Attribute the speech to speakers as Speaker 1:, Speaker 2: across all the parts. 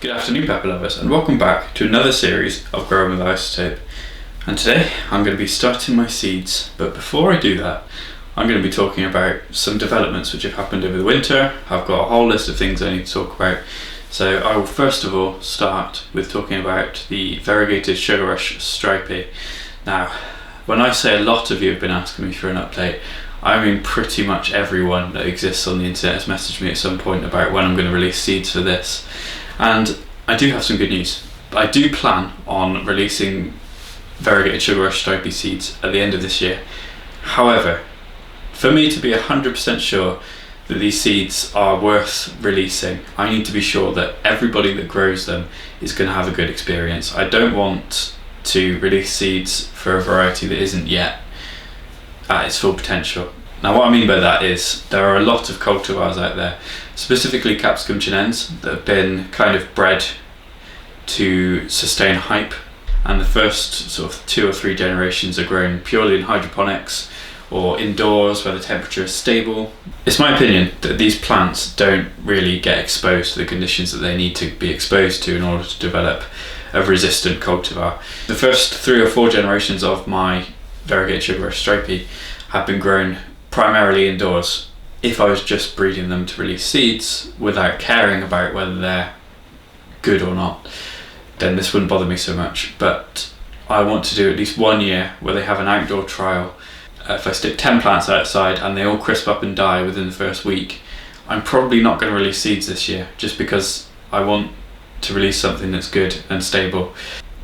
Speaker 1: Good afternoon, pepper lovers, and welcome back to another series of Growing with Isotope. And today I'm going to be starting my seeds, but before I do that, I'm going to be talking about some developments which have happened over the winter. I've got a whole list of things I need to talk about. So I will first of all start with talking about the Variegated Sugar Rush Stripey. Now, when I say a lot of you have been asking me for an update, I mean pretty much everyone that exists on the internet has messaged me at some point about when I'm going to release seeds for this. And I do have some good news. I do plan on releasing Variegated Sugar Rush Stripey seeds at the end of this year. However, for me to be 100% sure that these seeds are worth releasing, I need to be sure that everybody that grows them is going to have a good experience. I don't want to release seeds for a variety that isn't yet at its full potential. Now, what I mean by that is there are a lot of cultivars out there, specifically capsicum chinense, that have been kind of bred to sustain hype, and the first sort of 2 or 3 generations are grown purely in hydroponics or indoors where the temperature is stable. It's my opinion that these plants don't really get exposed to the conditions that they need to be exposed to in order to develop a resistant cultivar. The first 3 or 4 generations of my Variegated Sugar Rush Stripey have been grown primarily indoors. If I was just breeding them to release seeds without caring about whether they're good or not, then this wouldn't bother me so much. But I want to do at least 1 year where they have an outdoor trial. If I stick 10 plants outside and they all crisp up and die within the first week, I'm probably not going to release seeds this year, just because I want to release something that's good and stable.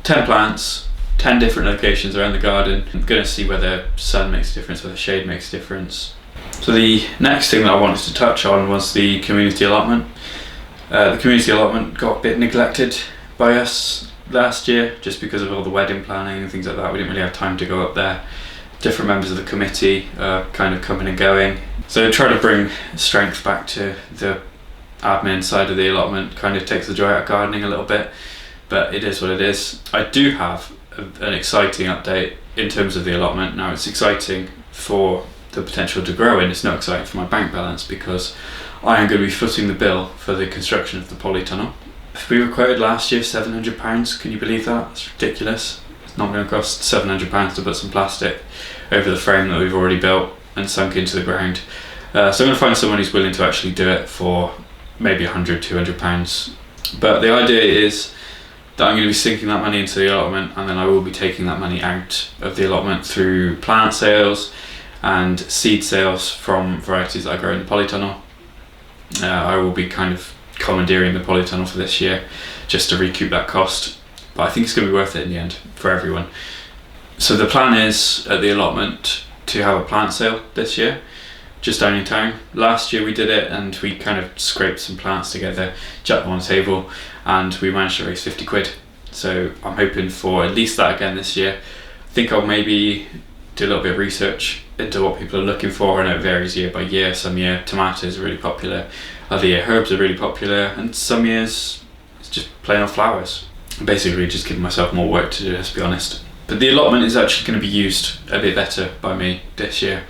Speaker 1: 10 plants, 10 different locations around the garden. I'm going to see whether sun makes a difference, whether shade makes a difference. So the next thing that I wanted to touch on was the community allotment. The community allotment got a bit neglected by us last year just because of all the wedding planning and things like that. We didn't really have time to go up there. Different members of the committee kind of coming and going. So try to bring strength back to the admin side of the allotment kind of takes the joy out of gardening a little bit, but it is what it is. I do have an exciting update in terms of the allotment. Now, it's exciting for the potential to grow in, it's not exciting for my bank balance because I am going to be footing the bill for the construction of the polytunnel. We were quoted last year £700, can you believe that? It's ridiculous. It's not going to cost £700 to put some plastic over the frame that we've already built and sunk into the ground. So I'm going to find someone who's willing to actually do it for maybe £100–200. But the idea is that I'm going to be sinking that money into the allotment, and then I will be taking that money out of the allotment through plant sales and seed sales from varieties that I grow in the polytunnel. I will be kind of commandeering the polytunnel for this year just to recoup that cost, but I think it's going to be worth it in the end for everyone. So the plan is at the allotment to have a plant sale this year, just down in town. Last year we did it and we kind of scraped some plants together, chucked them on the table, and we managed to raise 50 quid. So I'm hoping for at least that again this year. I think I'll maybe do a little bit of research into what people are looking for. I know it varies year by year. Some year tomatoes are really popular, other year herbs are really popular, and some years it's just plain old flowers. Basically just giving myself more work to do, let's be honest. But the allotment is actually going to be used a bit better by me this year.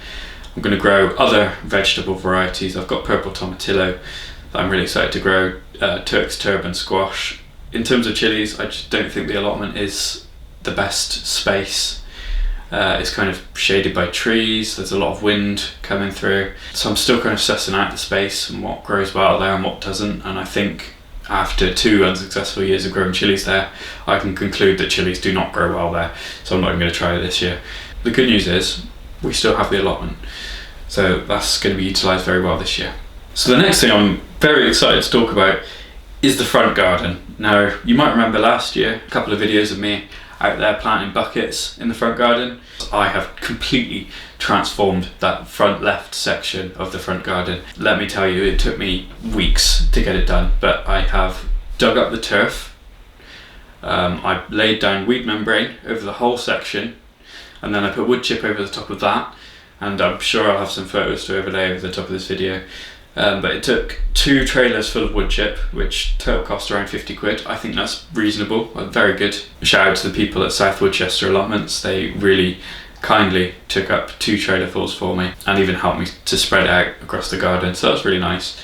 Speaker 1: I'm going to grow other vegetable varieties. I've got purple tomatillo that I'm really excited to grow, Turk's turban squash. In terms of chilies, I just don't think the allotment is the best space. It's kind of shaded by trees, there's a lot of wind coming through. So I'm still kind of sussing out the space and what grows well there and what doesn't. And I think after 2 unsuccessful years of growing chilies there, I can conclude that chilies do not grow well there. So I'm not even going to try it this year. The good news is we still have the allotment, so that's going to be utilised very well this year. So the next thing I'm very excited to talk about is the front garden. Now, you might remember last year a couple of videos of me out there planting buckets in the front garden. I have completely transformed that front left section of the front garden. Let me tell you, it took me weeks to get it done, but I have dug up the turf, I laid down weed membrane over the whole section, and then I put wood chip over the top of that, and I'm sure I'll have some photos to overlay over the top of this video. But it took 2 trailers full of wood chip, which total cost around 50 quid. I think that's reasonable, very good. Shout out to the people at South Woodchester Allotments. They really kindly took up 2 trailerfuls for me and even helped me to spread it out across the garden, so that's really nice.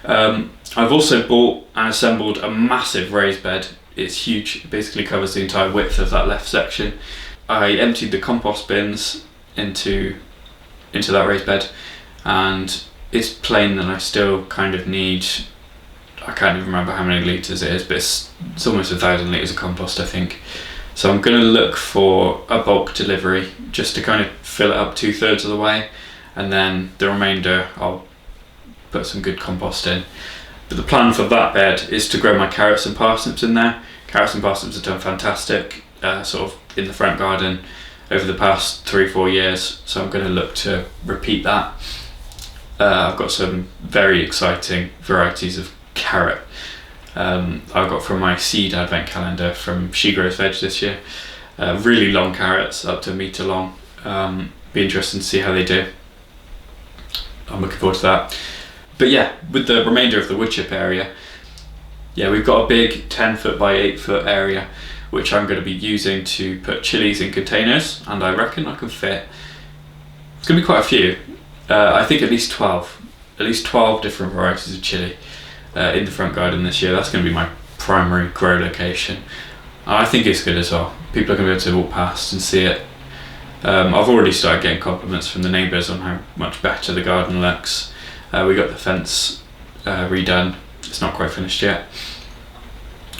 Speaker 1: I've also bought and assembled a massive raised bed. It's huge, it basically covers the entire width of that left section. I emptied the compost bins into that raised bed, and it's plain, and I still kind of need, I can't even remember how many litres it is, but it's almost 1,000 litres of compost, I think. So I'm going to look for a bulk delivery just to kind of fill it up 2/3 of the way, and then the remainder I'll put some good compost in. But the plan for that bed is to grow my carrots and parsnips in there. Carrots and parsnips have done fantastic sort of in the front garden over the past 3-4 years, so I'm going to look to repeat that. I've got some very exciting varieties of carrot I got from my seed advent calendar from She Grows Veg this year. Really long carrots, up to 1 metre long. Be interesting to see how they do. I'm looking forward to that. But yeah, with the remainder of the wood chip area, yeah, we've got a big 10-foot by 8-foot area which I'm going to be using to put chilies in containers, and I reckon I can fit, it's going to be quite a few, I think at least 12 different varieties of chilli in the front garden this year. That's going to be my primary grow location. I think it's good as well. People are going to be able to walk past and see it. I've already started getting compliments from the neighbours on how much better the garden looks. We got the fence redone. It's not quite finished yet,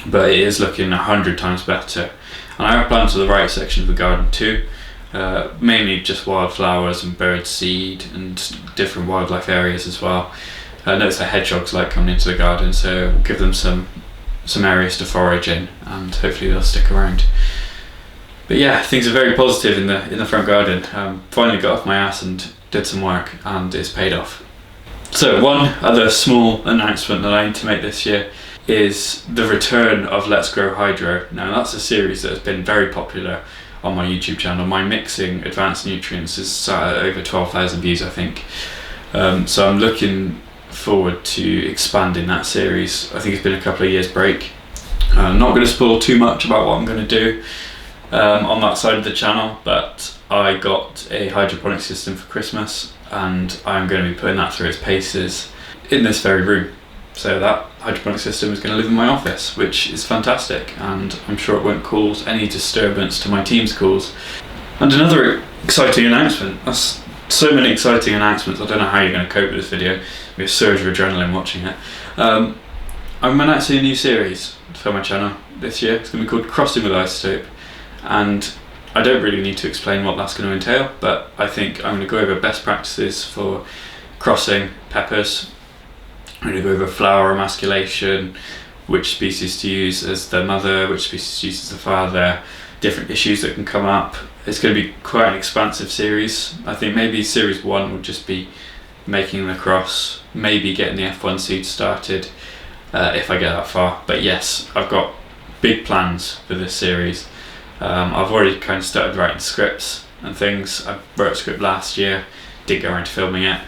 Speaker 1: but it is looking 100 times better. And I have plans for the right section of the garden too, mainly just wildflowers and bird seed and different wildlife areas as well. I noticed that hedgehogs like coming into the garden, so we'll give them some areas to forage in, and hopefully they'll stick around. But yeah, things are very positive in the front garden. Finally got off my ass and did some work, and it's paid off. So one other small announcement that I need to make this year is the return of Let's Grow Hydro. Now that's a series that has been very popular on my YouTube channel. My mixing advanced nutrients is sat at over 12,000 views, I think. So I'm looking forward to expanding that series. I think it's been a couple of years break. I'm not going to spoil too much about what I'm going to do on that side of the channel, but I got a hydroponic system for Christmas, and I'm going to be putting that through its paces in this very room. So that hydroponic system is going to live in my office, which is fantastic, and I'm sure it won't cause any disturbance to my team's calls. And another exciting announcement. That's so many exciting announcements. I don't know how you're going to cope with this video. It'll be a surge of adrenaline watching it. I'm announcing a new series for my channel this year. It's going to be called Crossing with Isotope, and I don't really need to explain what that's going to entail, but I think I'm going to go over best practices for crossing peppers. I'm going to go over flower emasculation, which species to use as the mother, which species to use as the father, different issues that can come up. It's going to be quite an expansive series. I think maybe series 1 will just be making the cross, maybe getting the F1 seed started if I get that far. But yes, I've got big plans for this series. I've already kind of started writing scripts and things. I wrote a script last year, didn't get around to filming it.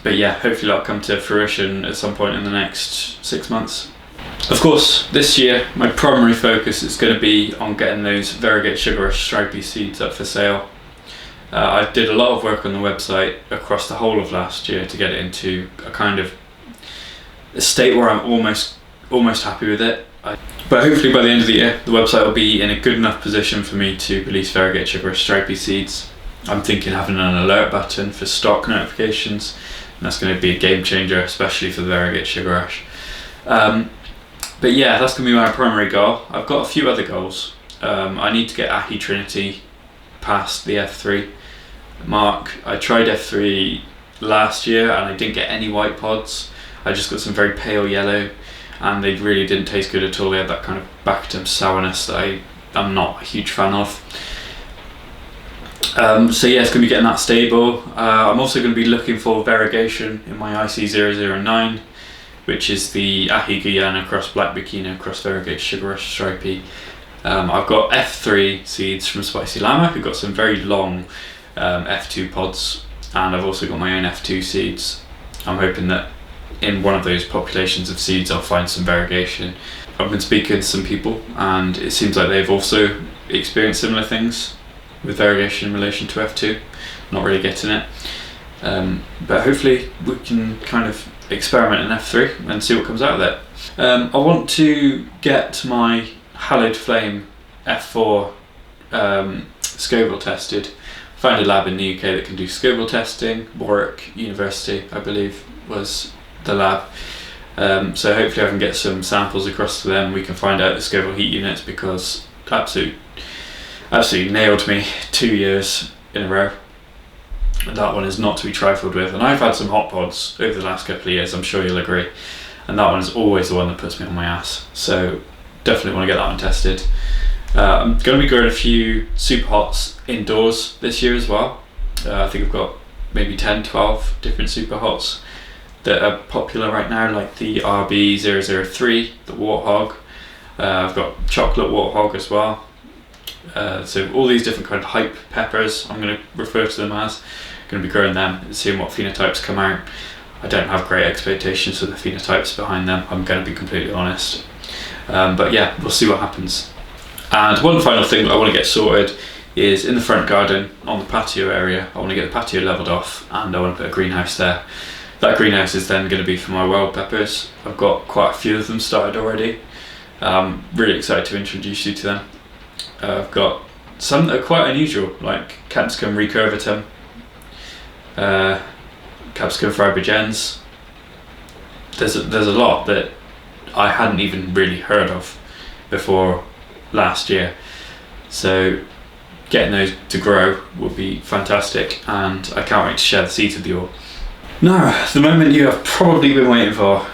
Speaker 1: But yeah, hopefully that'll come to fruition at some point in the next 6 months. Of course, this year my primary focus is going to be on getting those Variegated Sugar Rush Stripey seeds up for sale. I did a lot of work on the website across the whole of last year to get it into a kind of a state where I'm almost happy with it. But hopefully by the end of the year, the website will be in a good enough position for me to release Variegated Sugar Rush Stripey seeds. I'm thinking having an alert button for stock notifications, and that's going to be a game changer, especially for the Variegated Sugar Rush. But yeah, that's going to be my primary goal. I've got a few other goals. I need to get Ahi Trinity past the F3 mark. I tried F3 last year and I didn't get any white pods. I just got some very pale yellow, and they really didn't taste good at all. They had that kind of back-to sourness that I'm not a huge fan of. So yeah, it's going to be getting that stable. I'm also going to be looking for variegation in my IC009, which is the Ahi Guyana cross Black Bikina cross Variegated Sugar Rush Stripey. I've got F3 seeds from Spicy Llama, who got some very long F2 pods, and I've also got my own F2 seeds. I'm hoping that in one of those populations of seeds I'll find some variegation. I've been speaking to some people, and it seems like they've also experienced similar things with variegation in relation to F2. Not really getting it, but hopefully we can kind of experiment in F3 and see what comes out of it. I want to get my hallowed flame F4 Scoville tested. Found a lab in the UK that can do Scoville testing. Warwick University, I believe, was the lab. So hopefully I can get some samples across to them. We can find out the Scoville heat units, because absolutely nailed me 2 years in a row. That one is not to be trifled with, and I've had some hot pods over the last couple of years, I'm sure you'll agree, and that one is always the one that puts me on my ass, so definitely want to get that one tested. I'm going to be growing a few super hots indoors this year as well. I think I've got maybe 10-12 different super hots that are popular right now, like the RB003, the Warthog. I've got chocolate Warthog as well. So all these different kind of hype peppers, I'm going to refer to them as. Going to be growing them and seeing what phenotypes come out. I don't have great expectations for the phenotypes behind them, I'm going to be completely honest. But yeah, we'll see what happens. And one final thing that I want to get sorted is in the front garden, on the patio area. I want to get the patio levelled off, and I want to put a greenhouse there. That greenhouse is then going to be for my wild peppers. I've got quite a few of them started already. Really excited to introduce you to them. I've got some that are quite unusual, like Capsicum recurvatum, Capsicum fibrogens. There's a lot that I hadn't even really heard of before last year, so getting those to grow would be fantastic, and I can't wait to share the seeds with you all. Now, the moment you have probably been waiting for,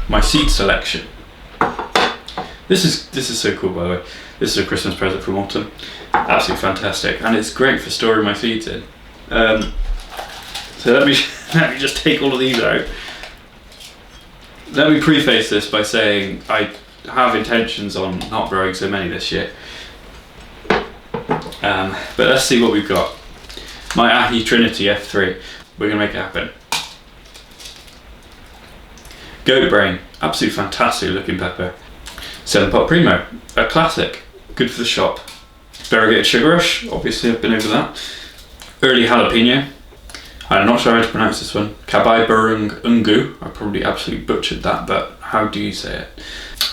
Speaker 1: my seed selection. This is so cool, by the way. This is a Christmas present from autumn. Absolutely fantastic, and it's great for storing my seeds in. So let me just take all of these out. Let me preface this by saying I have intentions on not growing so many this year. But let's see what we've got. My Ahi Trinity F3. We're gonna make it happen. Goat Brain, absolutely fantastic looking pepper. 7-pot Primo, a classic, good for the shop. Variegated Sugar Rush, obviously I've been over that. Early Jalapeno, I'm not sure how to pronounce this one. Kabai Burung Ungu, I probably absolutely butchered that, but how do you say it?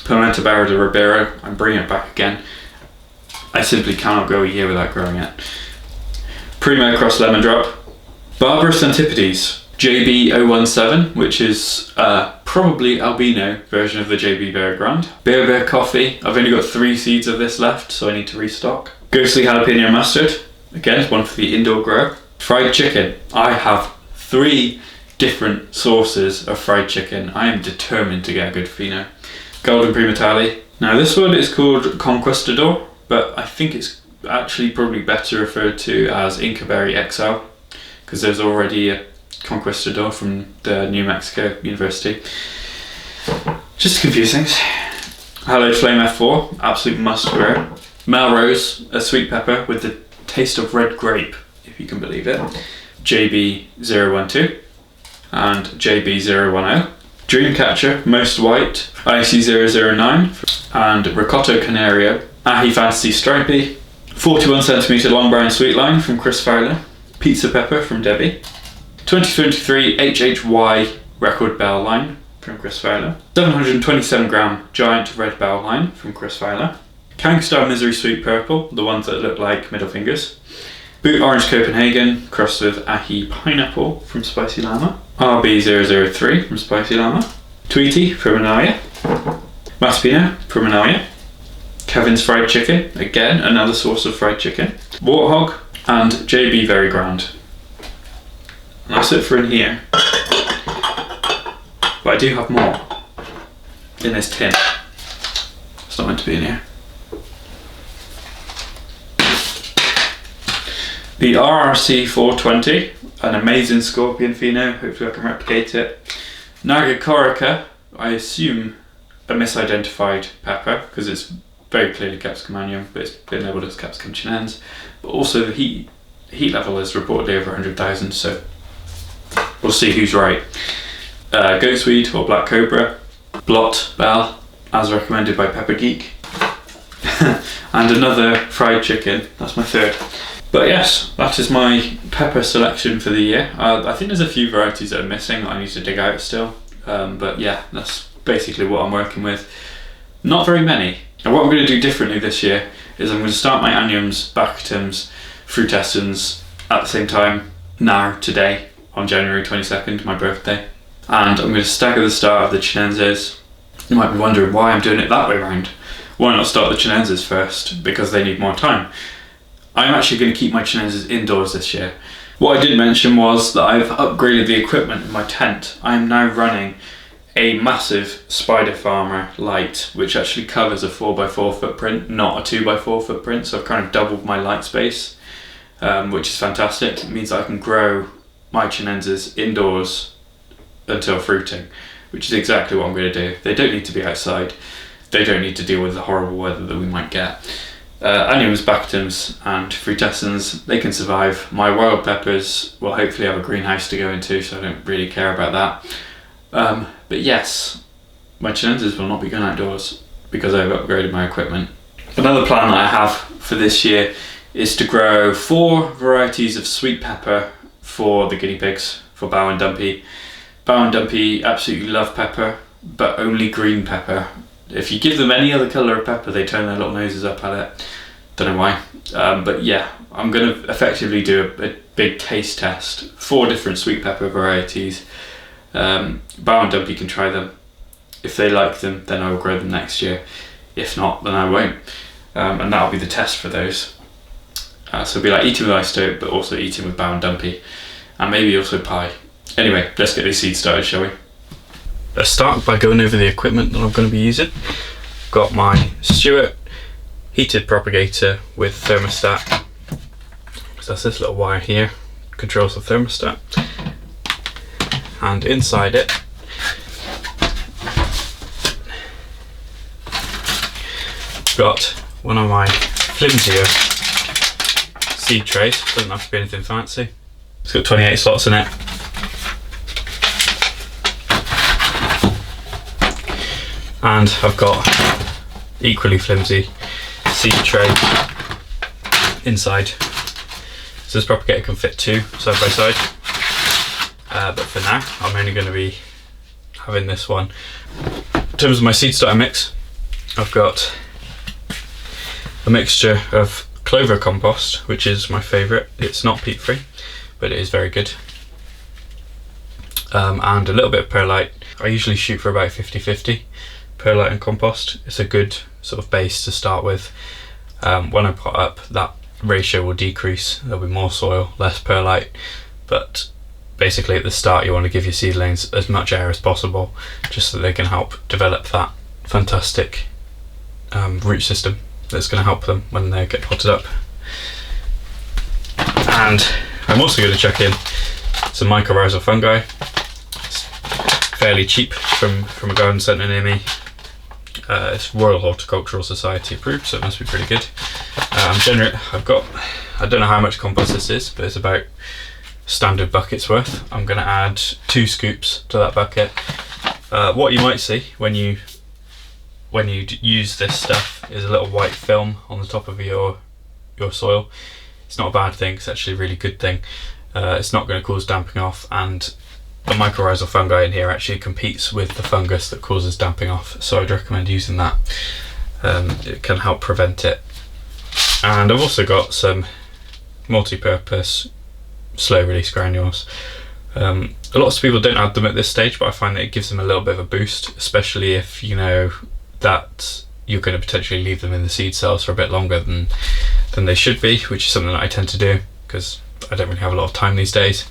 Speaker 1: Pimenta Barra de Ribeiro, I'm bringing it back again. I simply cannot go a year without growing it. Primo Cross Lemon Drop. Barbarous Antipodes, JB017, which is probably albino version of the JB Bear Grand. Bear Coffee, I've only got 3 seeds of this left, so I need to restock. Ghostly Jalapeno Mustard, again, one for the indoor grow. Fried chicken, I have 3 different sources of fried chicken. I am determined to get a good pheno. Golden Primatali. Now this one is called Conquistador, but I think it's actually probably better referred to as Inca Berry XL, because there's already a Conquistador from the New Mexico University. Just to confuse things. Hallowed Flame F4, absolute must grow. Melrose, a sweet pepper with the taste of red grape, if you can believe it. JB012 and JB010. Dreamcatcher, Most White, IC009 and Ricotta Canario. Ahi Fantasy Stripey. 41cm long brown sweet line from Chris Fowler. Pizza Pepper from Debbie. 2023 HHY Record Bell line from Chris Fowler. 727 gram giant red bell line from Chris Fowler. Kangstar Misery Sweet Purple, the ones that look like middle fingers. Boot Orange Copenhagen crossed with Ahi Pineapple from Spicy Llama. RB003 from Spicy Llama. Tweety from Anaya. Maspino from Anaya. Kevin's Fried Chicken, again another source of fried chicken. Warthog and JB Very Grand. And that's it for in here. But I do have more in this tin. It's not meant to be in here. The RRC 420, an amazing scorpion pheno, hopefully I can replicate it. Naga corica, I assume a misidentified pepper, because it's very clearly Capsicum annuum, but it's been labelled as Capsicum chinense. But also the heat level is reportedly over 100,000, so we'll see who's right. Goatsweed or Black Cobra. Blot Bell, as recommended by Pepper Geek. And another fried chicken, that's my third. But yes, that is my pepper selection for the year. I think there's a few varieties that are missing that I need to dig out still. But yeah, that's basically what I'm working with. Not very many. And what I'm going to do differently this year is I'm going to start my annuums, bacchitums, frutescens at the same time now, today, on January 22nd, my birthday. And I'm going to stagger the start of the chinenses. You might be wondering why I'm doing it that way around. Why not start the chinenses first? Because they need more time. I'm actually going to keep my chinenses indoors this year. What I did mention was that I've upgraded the equipment in my tent. I am now running a massive Spider Farmer light, which actually covers a 4x4 footprint, not a 2x4 footprint, so I've kind of doubled my light space, which is fantastic. It means I can grow my chinenses indoors until fruiting, which is exactly what I'm going to do. They don't need to be outside. They don't need to deal with the horrible weather that we might get. Annuums, bacchitums and frutescens, they can survive. My wild peppers will hopefully have a greenhouse to go into, so I don't really care about that. But yes, my chinenses will not be going outdoors because I've upgraded my equipment. Another plan that I have for this year is to grow 4 varieties of sweet pepper for the guinea pigs, for Bow and Dumpy. Bow and Dumpy absolutely love pepper, but only green pepper. If you give them any other colour of pepper, they turn their little noses up at it. Don't know why. But yeah, I'm going to effectively do a big taste test. 4 different sweet pepper varieties. Bow and Dumpy can try them. If they like them, then I will grow them next year. If not, then I won't. And that'll be the test for those. So it'll be like eating with Isotope, but also eating with Bow and Dumpy. And maybe also pie. Anyway, let's get these seeds started, shall we? Let's start by going over the equipment that I'm going to be using. Got my Stewart heated propagator with thermostat. So that's this little wire here, controls the thermostat. And inside it, got one of my flimsier seed trays. Doesn't have to be anything fancy. It's got 28 slots in it. And I've got equally flimsy seed tray inside. So this propagator can fit 2 side by side. But for now, I'm only going to be having this one. In terms of my seed starter mix, I've got a mixture of clover compost, which is my favourite. It's not peat free, but it is very good. And a little bit of perlite. I usually shoot for about 50-50. Perlite and compost. It's a good sort of base to start with. When I pot up, that ratio will decrease. There'll be more soil, less perlite, but basically at the start you want to give your seedlings as much air as possible, just so they can help develop that fantastic root system that's going to help them when they get potted up. And I'm also going to chuck in some mycorrhizal fungi. It's fairly cheap from a garden centre near me. It's Royal Horticultural Society approved, so it must be pretty good. I don't know how much compost this is, but it's about standard bucket's worth. I'm going to add 2 scoops to that bucket. What you might see when you use this stuff is a little white film on the top of your soil. It's not a bad thing, it's actually a really good thing. It's not going to cause damping off, and the mycorrhizal fungi in here actually competes with the fungus that causes damping off, so I'd recommend using that. It can help prevent it. And I've also got some multi-purpose slow release granules. Lots of people don't add them at this stage, but I find that it gives them a little bit of a boost, especially if you know that you're going to potentially leave them in the seed cells for a bit longer than they should be, which is something that I tend to do because I don't really have a lot of time these days.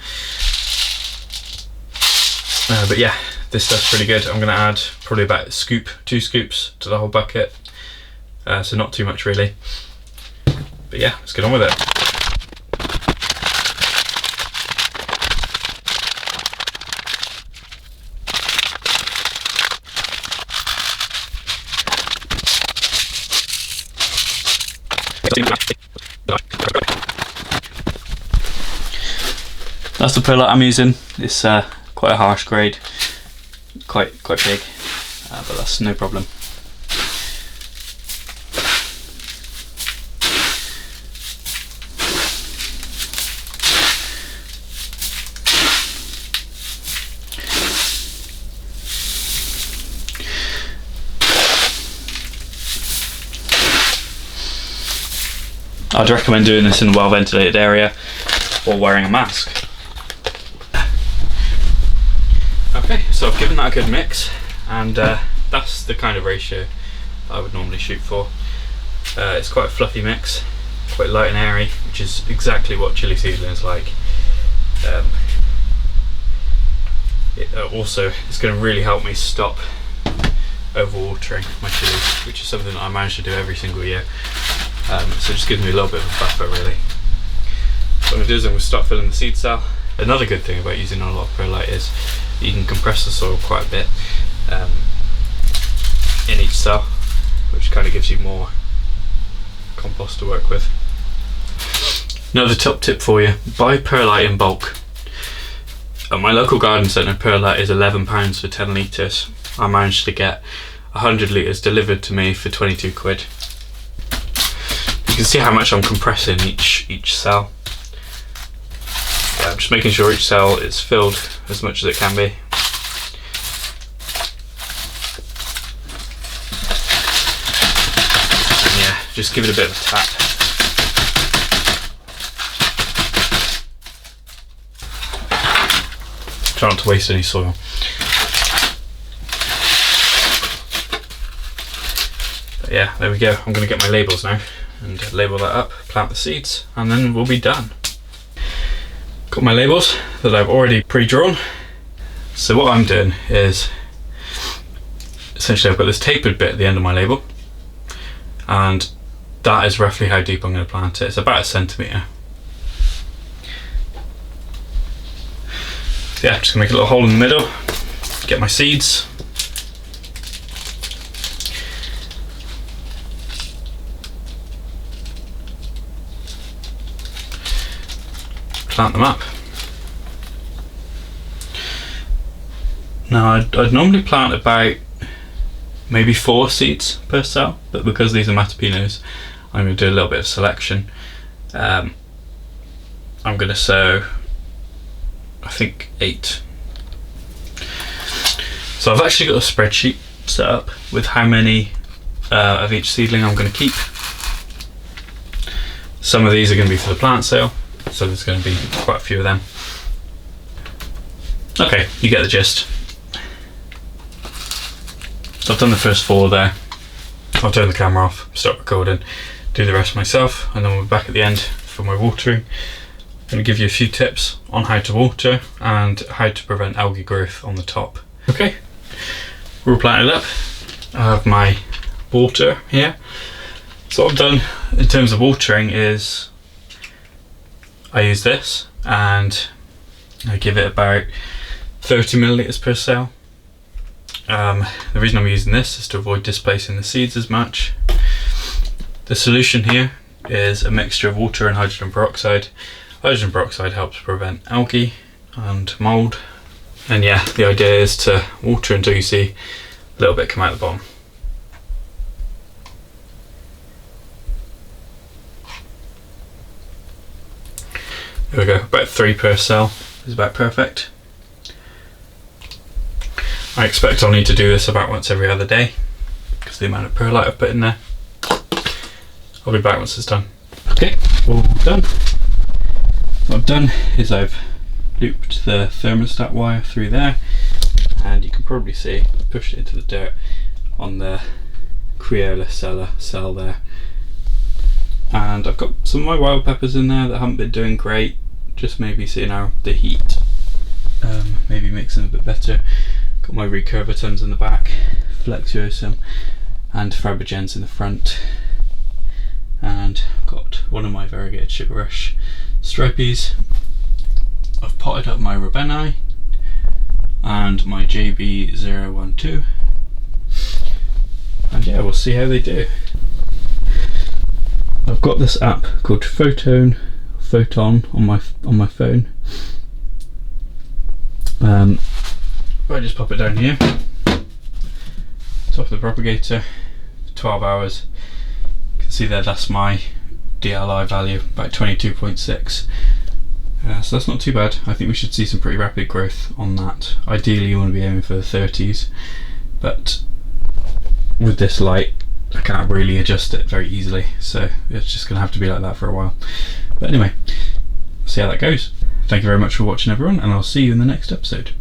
Speaker 1: But yeah, this stuff's pretty good. I'm going to add probably about 2 scoops to the whole bucket, so not too much really. But yeah, let's get on with it. That's the perlite I'm using. It's quite a harsh grade, quite big, but that's no problem. I'd recommend doing this in a well ventilated area or wearing a mask. Okay, so I've given that a good mix, and that's the kind of ratio I would normally shoot for. It's quite a fluffy mix, quite light and airy, which is exactly what chilli seedlings like. Also, it's going to really help me stop overwatering my chilies, which is something that I manage to do every single year. So it just gives me a little bit of a buffer, really. What I'm going to do is I'm going to start filling the seed cell. Another good thing about using a lot of perlite is you can compress the soil quite a bit in each cell, which kind of gives you more compost to work with. Another top tip for you: buy perlite in bulk. At my local garden centre, perlite is £11 for 10 litres. I managed to get 100 litres delivered to me for 22 quid. You can see how much I'm compressing each cell. I'm just making sure each cell is filled as much as it can be. And yeah, just give it a bit of a tap. Try not to waste any soil. But yeah, there we go. I'm going to get my labels now and label that up, plant the seeds, and then we'll be done. Got my labels that I've already pre-drawn. So what I'm doing is, essentially I've got this tapered bit at the end of my label, and that is roughly how deep I'm going to plant it. It's about 1 centimetre. So yeah, I'm just going to make a little hole in the middle, get my seeds. Plant them up. Now I'd normally plant about maybe 4 seeds per cell, but because these are Matapinos, I'm going to do a little bit of selection. I'm going to sow, I think, 8. So I've actually got a spreadsheet set up with how many of each seedling I'm going to keep. Some of these are going to be for the plant sale, so there's going to be quite a few of them. Okay, you get the gist. So I've done the first 4 there. I'll turn the camera off, stop recording, do the rest myself, and then we'll be back at the end for my watering. I'm going to give you a few tips on how to water and how to prevent algae growth on the top. Okay, we're all planted up. I have my water here. So what I've done in terms of watering is I use this and I give it about 30 millilitres per cell. The reason I'm using this is to avoid displacing the seeds as much. The solution here is a mixture of water and hydrogen peroxide. Hydrogen peroxide helps prevent algae and mould. And yeah, the idea is to water until you see a little bit come out the bottom. There we go, about 3 per cell is about perfect. I expect I'll need to do this about once every other day because the amount of perlite I've put in there. I'll be back once it's done. Okay, all done. What I've done is I've looped the thermostat wire through there, and you can probably see I've pushed it into the dirt on the Creola cell there. And I've got some of my wild peppers in there that haven't been doing great, just maybe seeing how the heat maybe makes them a bit better. Got my recurvatums in the back, Flexiosum and Frabigens in the front, and I've got one of my Variegated Sugar Rush Stripeys. I've potted up my Robeni and my JB012, and yeah, we'll see how they do. I've got this app called Photon on my phone. If I just pop it down here, top of the propagator, 12 hours. You can see there that's my DLI value, about 22.6. So that's not too bad. I think we should see some pretty rapid growth on that. Ideally you want to be aiming for the 30s, but with this light I can't really adjust it very easily, so it's just going to have to be like that for a while. But anyway, see how that goes. Thank you very much for watching, everyone, and I'll see you in the next episode.